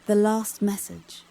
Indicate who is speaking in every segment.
Speaker 1: The last message.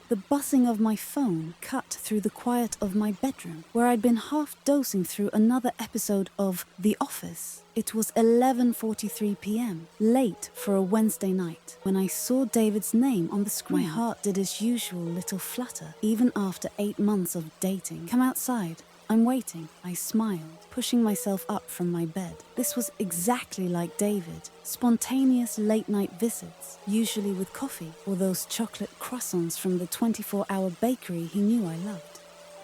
Speaker 1: The buzzing of my phone cut through the quiet of my bedroom, where I'd been half dozing through another episode of The Office. It was 11:43 p.m, late for a Wednesday night, when I saw David's name on the screen. My heart did its usual little flutter, even after 8 months of dating. Come outside. I'm waiting, I smiled, pushing myself up from my bed. This was exactly like David. Spontaneous late-night visits, usually with coffee or those chocolate croissants from the 24-hour bakery he knew I loved.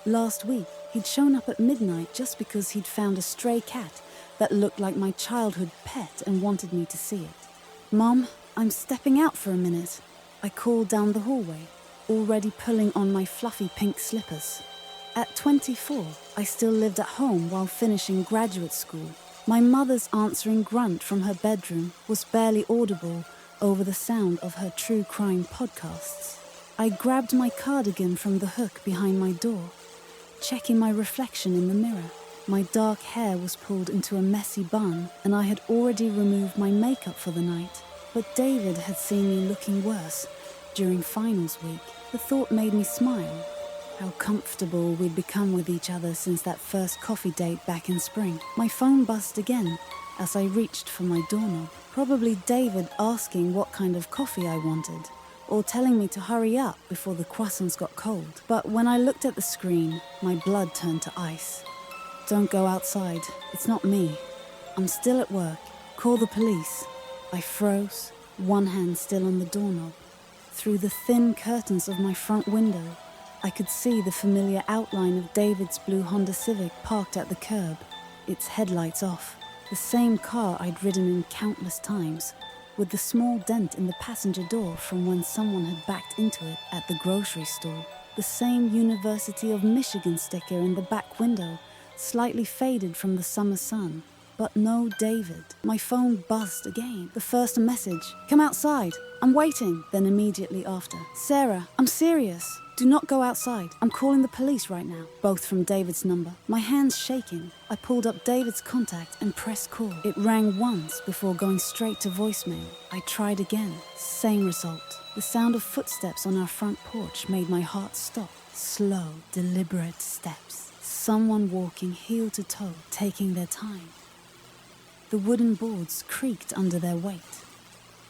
Speaker 1: Last week, he'd shown up at midnight just because he'd found a stray cat that looked like my childhood pet and wanted me to see it. "Mom, I'm stepping out for a minute," I called down the hallway, already pulling on my fluffy pink slippers. At 24, I still lived at home while finishing graduate school. My mother's answering grunt from her bedroom was barely audible over the sound of her true crime podcasts. I grabbed my cardigan from the hook behind my door, checking my reflection in the mirror. My dark hair was pulled into a messy bun, and I had already removed my makeup for the night. But David had seen me looking worse during finals week. The thought made me smile. How comfortable we'd become with each other since that first coffee date back in spring. My phone buzzed again as I reached for my doorknob. Probably David asking what kind of coffee I wanted, or telling me to hurry up before the croissants got cold. But when I looked at the screen, my blood turned to ice. "Don't go outside. It's not me. I'm still at work. Call the police." I froze, one hand still on the doorknob. Through the thin curtains of my front window, I could see the familiar outline of David's blue Honda Civic parked at the curb, its headlights off. The same car I'd ridden in countless times, with the small dent in the passenger door from when someone had backed into it at the grocery store. The same University of Michigan sticker in the back window, slightly faded from the summer sun. But no David. My phone buzzed again. The first message. "Come outside. I'm waiting." Then immediately after. "Sarah, I'm serious. Do not go outside. I'm calling the police right now." Both from David's number. My hands shaking, I pulled up David's contact and pressed call. It rang once before going straight to voicemail. I tried again. Same result. The sound of footsteps on our front porch made my heart stop. Slow, deliberate steps. Someone walking heel to toe, taking their time. The wooden boards creaked under their weight.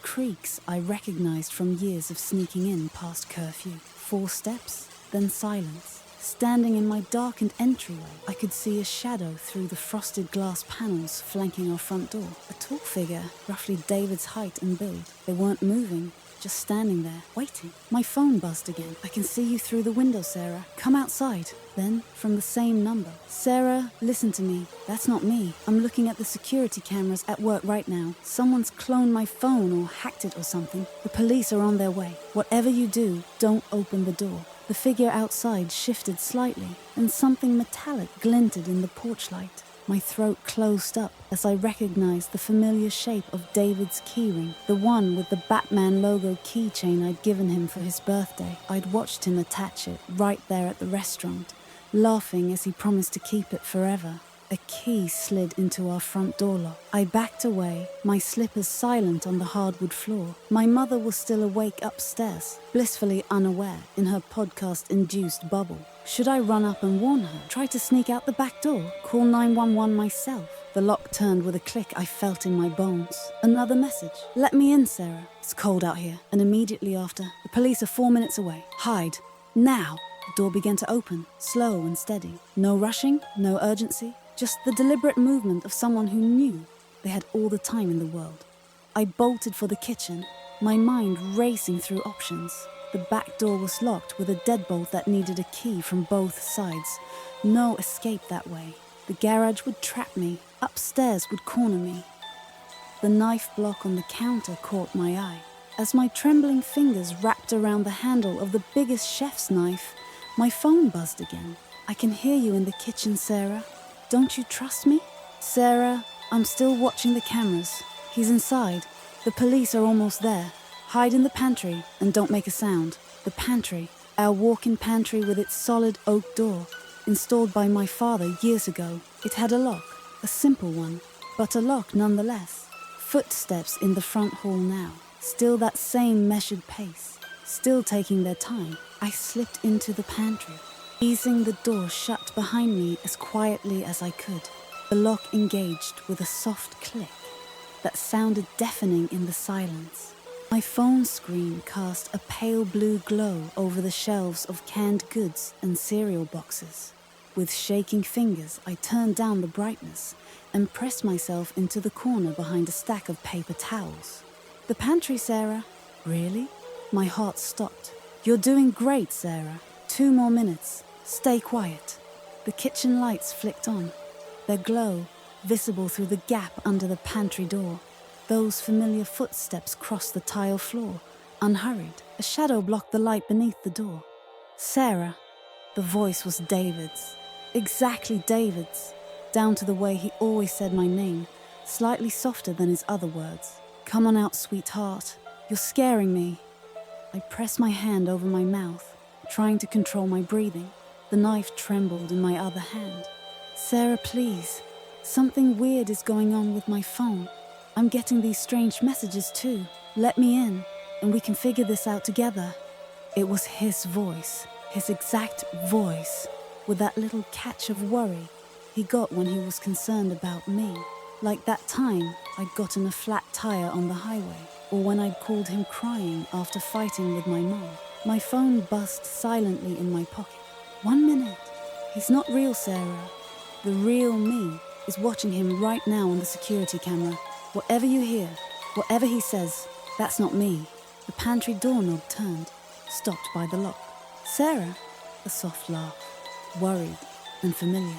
Speaker 1: Creaks I recognized from years of sneaking in past curfew. 4 steps, then silence. Standing in my darkened entryway, I could see a shadow through the frosted glass panels flanking our front door. A tall figure, roughly David's height and build. They weren't moving, just standing there, waiting. My phone buzzed again. "I can see you through the window, Sarah. Come outside." Then, from the same number. "Sarah, listen to me. That's not me. I'm looking at the security cameras at work right now. Someone's cloned my phone or hacked it or something. The police are on their way. Whatever you do, don't open the door." The figure outside shifted slightly, and something metallic glinted in the porch light. My throat closed up as I recognized the familiar shape of David's keyring, the one with the Batman logo keychain I'd given him for his birthday. I'd watched him attach it right there at the restaurant, laughing as he promised to keep it forever. A key slid into our front door lock. I backed away, my slippers silent on the hardwood floor. My mother was still awake upstairs, blissfully unaware in her podcast-induced bubble. Should I run up and warn her? Try to sneak out the back door? Call 911 myself? The lock turned with a click I felt in my bones. Another message. "Let me in, Sarah. It's cold out here." And immediately after, "The police are 4 minutes away. Hide. Now." The door began to open, slow and steady. No rushing, no urgency. Just the deliberate movement of someone who knew they had all the time in the world. I bolted for the kitchen, my mind racing through options. The back door was locked with a deadbolt that needed a key from both sides. No escape that way. The garage would trap me. Upstairs would corner me. The knife block on the counter caught my eye. As my trembling fingers wrapped around the handle of the biggest chef's knife, my phone buzzed again. "I can hear you in the kitchen, Sarah. Don't you trust me?" "Sarah, I'm still watching the cameras. He's inside. The police are almost there. Hide in the pantry and don't make a sound." The pantry, our walk-in pantry with its solid oak door, installed by my father years ago. It had a lock, a simple one, but a lock nonetheless. Footsteps in the front hall now, still that same measured pace. Still taking their time, I slipped into the pantry, easing the door shut behind me as quietly as I could. The lock engaged with a soft click that sounded deafening in the silence. My phone screen cast a pale blue glow over the shelves of canned goods and cereal boxes. With shaking fingers, I turned down the brightness and pressed myself into the corner behind a stack of paper towels. The pantry, Sarah. Really? My heart stopped. You're doing great, Sarah. 2 more minutes. Stay quiet. The kitchen lights flicked on, their glow visible through the gap under the pantry door. Those familiar footsteps crossed the tile floor, unhurried. A shadow blocked the light beneath the door. Sarah. The voice was David's. Exactly David's, down to the way he always said my name, slightly softer than his other words. Come on out, sweetheart. You're scaring me. I pressed my hand over my mouth, trying to control my breathing. The knife trembled in my other hand. Sarah, please. Something weird is going on with my phone. I'm getting these strange messages too. Let me in, and we can figure this out together. It was his voice, his exact voice, with that little catch of worry he got when he was concerned about me. Like that time I'd gotten a flat tire on the highway, or when I'd called him crying after fighting with my mom. My phone buzzed silently in my pocket. 1 minute. He's not real, Sarah. The real me is watching him right now on the security camera. Whatever you hear, whatever he says, that's not me. The pantry doorknob turned, stopped by the lock. Sarah, a soft laugh, worried and familiar.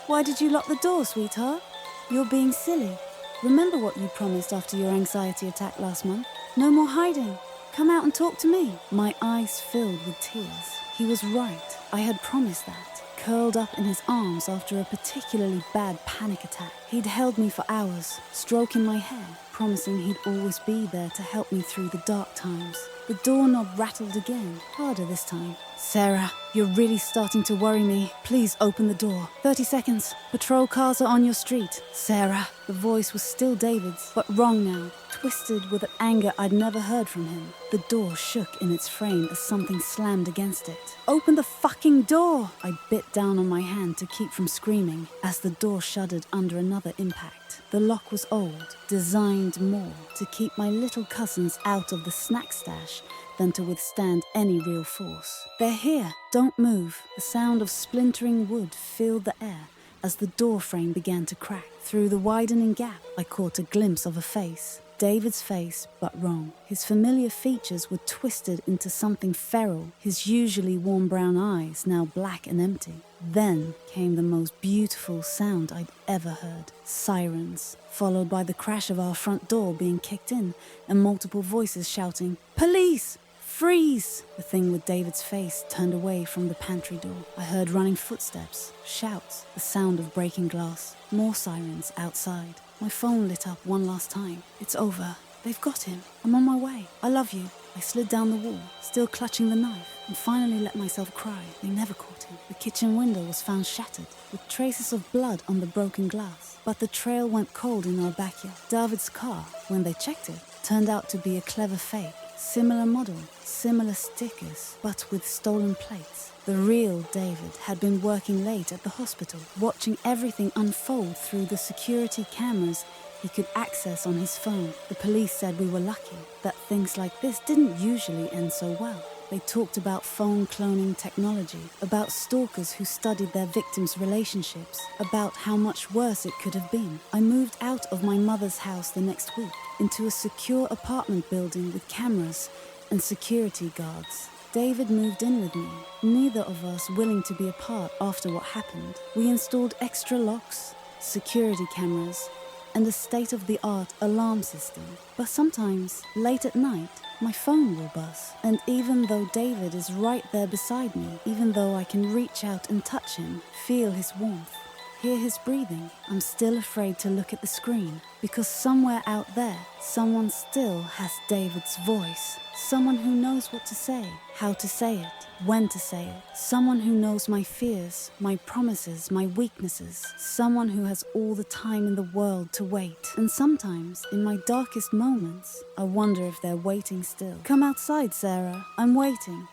Speaker 1: Why did you lock the door, sweetheart? You're being silly. Remember what you promised after your anxiety attack last month? No more hiding. Come out and talk to me. My eyes filled with tears. He was right. I had promised that. Curled up in his arms after a particularly bad panic attack. He'd held me for hours, stroking my hair, promising he'd always be there to help me through the dark times. The doorknob rattled again, harder this time. Sarah, you're really starting to worry me. Please open the door. 30 seconds. Patrol cars are on your street. Sarah. The voice was still David's, but wrong now, twisted with an anger I'd never heard from him. The door shook in its frame as something slammed against it. Open the fucking door! I bit down on my hand to keep from screaming as the door shuddered under another impact. The lock was old, designed more to keep my little cousins out of the snack stash than to withstand any real force. They're here. Don't move. The sound of splintering wood filled the air as the door frame began to crack. Through the widening gap, I caught a glimpse of a face. David's face, but wrong. His familiar features were twisted into something feral, his usually warm brown eyes now black and empty. Then came the most beautiful sound I'd ever heard. Sirens, followed by the crash of our front door being kicked in and multiple voices shouting, "Police! Freeze!" The thing with David's face turned away from the pantry door. I heard running footsteps, shouts, the sound of breaking glass, more sirens outside. My phone lit up one last time. It's over. They've got him. I'm on my way. I love you. I slid down the wall, still clutching the knife, and finally let myself cry. They never caught him. The kitchen window was found shattered, with traces of blood on the broken glass. But the trail went cold in our backyard. David's car, when they checked it, turned out to be a clever fake. Similar model, similar stickers, but with stolen plates. The real David had been working late at the hospital, watching everything unfold through the security cameras he could access on his phone. The police said we were lucky, that things like this didn't usually end so well. They talked about phone cloning technology, about stalkers who studied their victims' relationships, about how much worse it could have been. I moved out of my mother's house the next week, into a secure apartment building with cameras and security guards. David moved in with me, neither of us willing to be apart after what happened. We installed extra locks, security cameras, and a state-of-the-art alarm system. But sometimes, late at night, my phone will buzz. And even though David is right there beside me, even though I can reach out and touch him, feel his warmth, hear his breathing, I'm still afraid to look at the screen, because somewhere out there, someone still has David's voice. Someone who knows what to say, how to say it, when to say it. Someone who knows my fears, my promises, my weaknesses. Someone who has all the time in the world to wait. And sometimes, in my darkest moments, I wonder if they're waiting still. Come outside, Sarah. I'm waiting.